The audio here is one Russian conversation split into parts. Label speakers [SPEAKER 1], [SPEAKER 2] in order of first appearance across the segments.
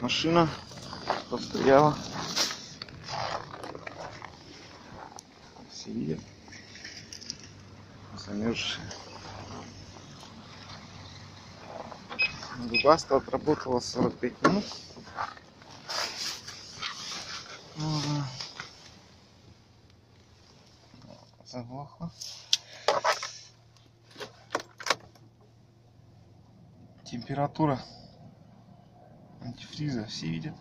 [SPEAKER 1] машина постояла. Все видят. Замерзшая. Webasto отработала 45 минут. Заглохла. Температура антифриза все видят.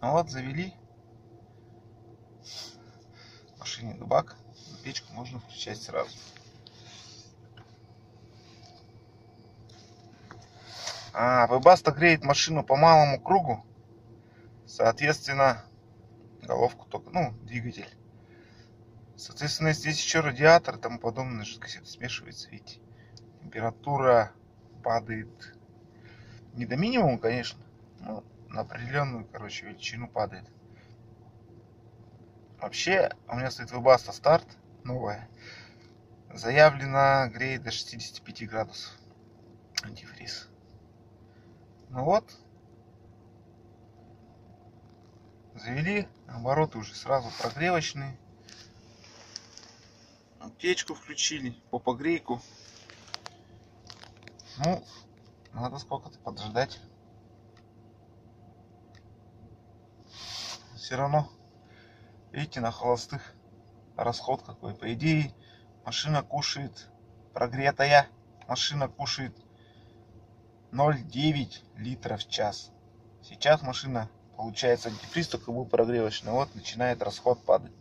[SPEAKER 1] Вот завели в машине бак, печку можно включать сразу. Webasto греет машину по малому кругу, соответственно головку только, двигатель. Соответственно, здесь еще радиатор и тому подобное, жидкость это смешивается, видите, температура падает не до минимума, конечно, но на определенную, величину падает. Вообще, у меня стоит Webasto старт, новая. Заявлено греет до 65 градусов антифриз. Ну вот. Завели, обороты уже сразу прогревочные. Печку включили по погрейку. Надо сколько-то подождать. Все равно, видите, на холостых расход какой. По идее, машина кушает, прогретая машина кушает 0,9 литров в час. Сейчас машина, получается, антифриз только был прогревочный. Вот начинает расход падать.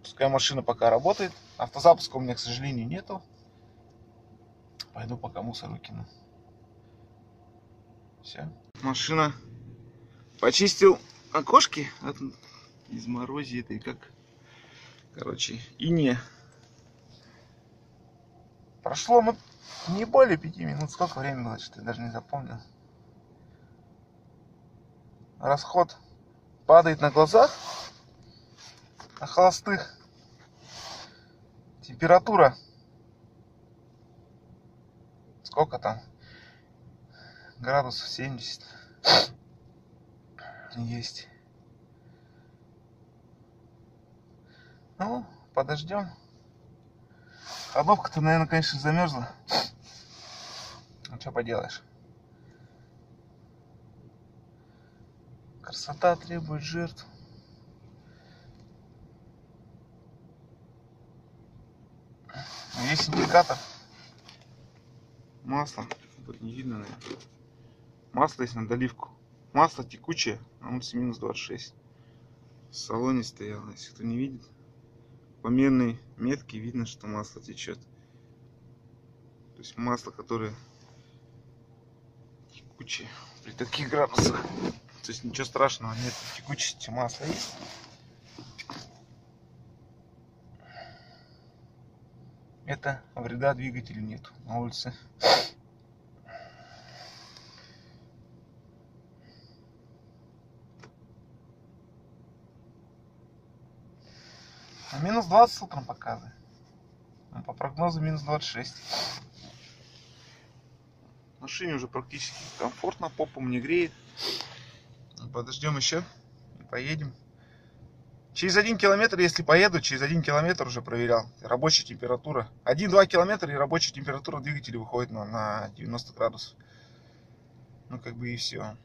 [SPEAKER 1] Пускай машина пока работает. Автозапуска у меня, к сожалению, нету. Пойду пока мусор выкину. Все. Машина. Почистил окошки от изморози этой, инея. Прошло, не более 5 минут. Сколько времени было, что я даже не запомнил. Расход падает на глазах. На холостых. Температура. Сколько там? Градусов 70. Есть. Подождем. Ходовка-то, наверное, конечно, замерзла. Ну, что поделаешь. Красота требует жертв. Есть индикатор. Масло. Тут не видно, наверное. Масло есть на доливку. Масло текучее, а он минус 26. В салоне стояло, если кто не видит. По мерной метке видно, что масло течет. То есть масло, которое текучее при таких градусах. То есть ничего страшного нет, текучести масла есть. Это вреда двигателю нету на улице. Минус 20 утром показывает. По прогнозу минус 26. В машине уже практически комфортно, попу мне греет. Подождем еще и поедем. Через 1 километр, если поеду, через 1 километр уже проверял. Рабочая температура. 1-2 километра и рабочая температура двигателя выходит на 90 градусов. И все.